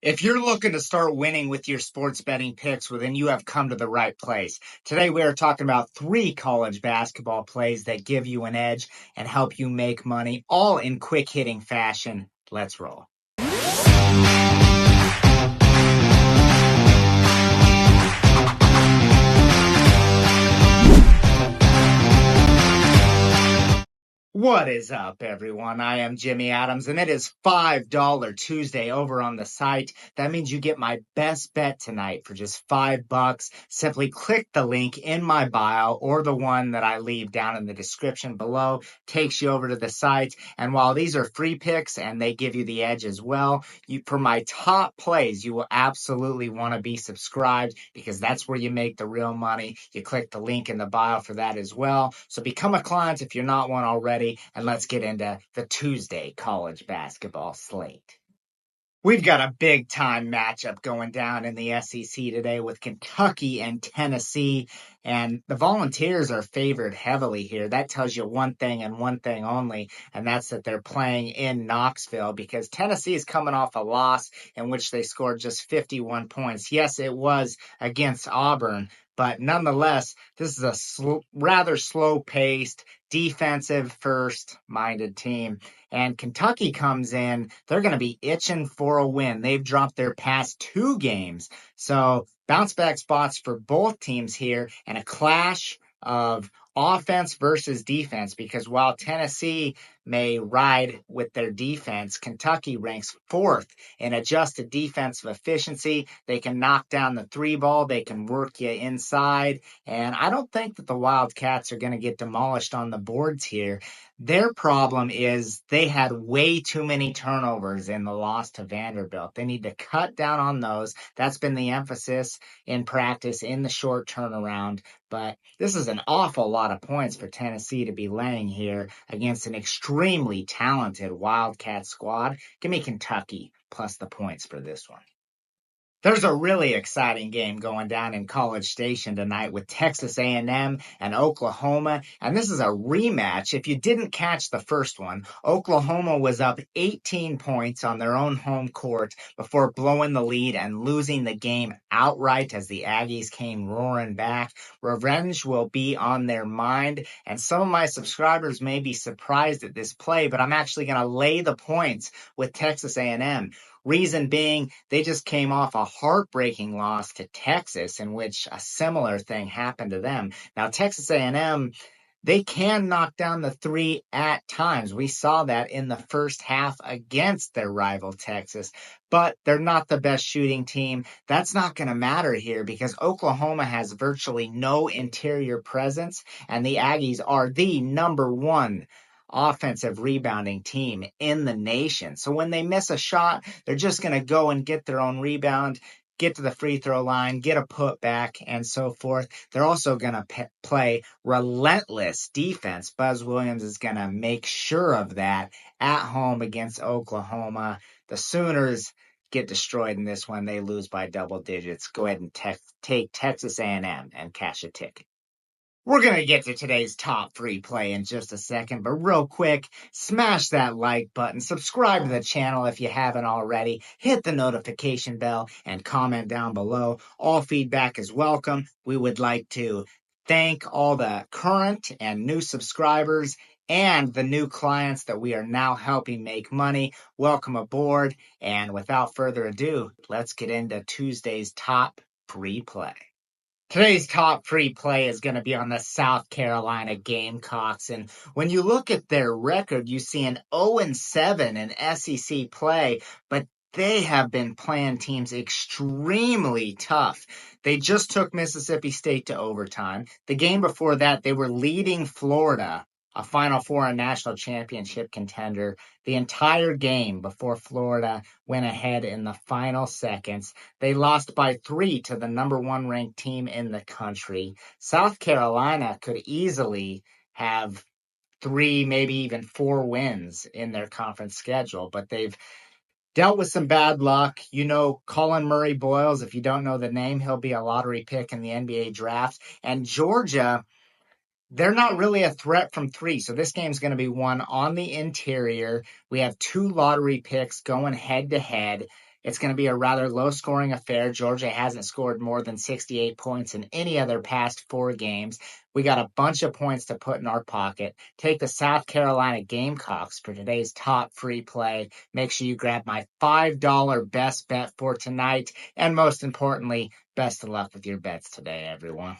If you're looking to start winning with your sports betting picks, well, then you have come to the right place. Today, we are talking about 3 college basketball plays that give you an edge and help you make money, all in quick hitting fashion. Let's roll. What is up, everyone? I am Jimmy Adams, and it is $5 Tuesday over on the site. That means you get my best bet tonight for just $5. Simply click the link in my bio or the one that I leave down in the description below. Takes you over to the site. And while these are free picks and they give you the edge as well, for my top plays, you will absolutely want to be subscribed because that's where you make the real money. You click the link in the bio for that as well. So become a client if you're not one already. And let's get into the Tuesday college basketball slate. We've got a big time matchup going down in the SEC today with Kentucky and Tennessee, and the Volunteers are favored heavily here. That tells you one thing and one thing only, and that's that they're playing in Knoxville because Tennessee is coming off a loss in which they scored just 51 points. Yes, it was against Auburn, but nonetheless, this is a rather slow-paced, defensive first-minded team. And Kentucky comes in, they're going to be itching for a win. They've dropped their past 2 games. So bounce back spots for both teams here and a clash of offense versus defense, because while Tennessee may ride with their defense, Kentucky ranks 4th in adjusted defensive efficiency. They can knock down the 3 ball. They can work you inside. And I don't think that the Wildcats are going to get demolished on the boards here. Their problem is they had way too many turnovers in the loss to Vanderbilt. They need to cut down on those. That's been the emphasis in practice in the short turnaround. But this is an awful lot of points for Tennessee to be laying here against an extremely talented Wildcat squad. Give me Kentucky plus the points for this one. There's a really exciting game going down in College Station tonight with Texas A&M and Oklahoma, and this is a rematch. If you didn't catch the first one, Oklahoma was up 18 points on their own home court before blowing the lead and losing the game outright as the Aggies came roaring back. Revenge will be on their mind, and some of my subscribers may be surprised at this play, but I'm actually going to lay the points with Texas A&M. Reason being, they just came off a heartbreaking loss to Texas in which a similar thing happened to them. Now, Texas A&M, they can knock down the 3 at times. We saw that in the first half against their rival Texas, but they're not the best shooting team. That's not going to matter here because Oklahoma has virtually no interior presence, and the Aggies are the number 1 offensive rebounding team in the nation. So when they miss a shot, they're just going to go and get their own rebound, get to the free throw line, get a putback, and so forth. They're also going to play relentless defense. Buzz Williams is going to make sure of that at home against Oklahoma. The Sooners get destroyed in this one. They lose by double digits. Go ahead and take Texas A&M and cash a ticket. We're going to get to today's top 3 play in just a second, but real quick, smash that like button, subscribe to the channel if you haven't already, hit the notification bell, and comment down below. All feedback is welcome. We would like to thank all the current and new subscribers and the new clients that we are now helping make money. Welcome aboard, and without further ado, let's get into Tuesday's top free play. Today's top free play is going to be on the South Carolina Gamecocks. And when you look at their record, you see an 0-7 in SEC play, but they have been playing teams extremely tough. They just took Mississippi State to overtime. The game before that, they were leading Florida, a Final Four and national championship contender, the entire game before Florida went ahead in the final seconds. They lost by 3 to the number 1 ranked team in the country. South Carolina could easily have 3, maybe even 4 wins in their conference schedule, but they've dealt with some bad luck. You know, Colin Murray Boyles, if you don't know the name, he'll be a lottery pick in the NBA draft. And Georgia, they're not really a threat from 3. So this game's going to be won on the interior. We have 2 lottery picks going head to head. It's going to be a rather low scoring affair. Georgia hasn't scored more than 68 points in any other past 4 games. We got a bunch of points to put in our pocket. Take the South Carolina Gamecocks for today's top free play. Make sure you grab my $5 best bet for tonight. And most importantly, best of luck with your bets today, everyone.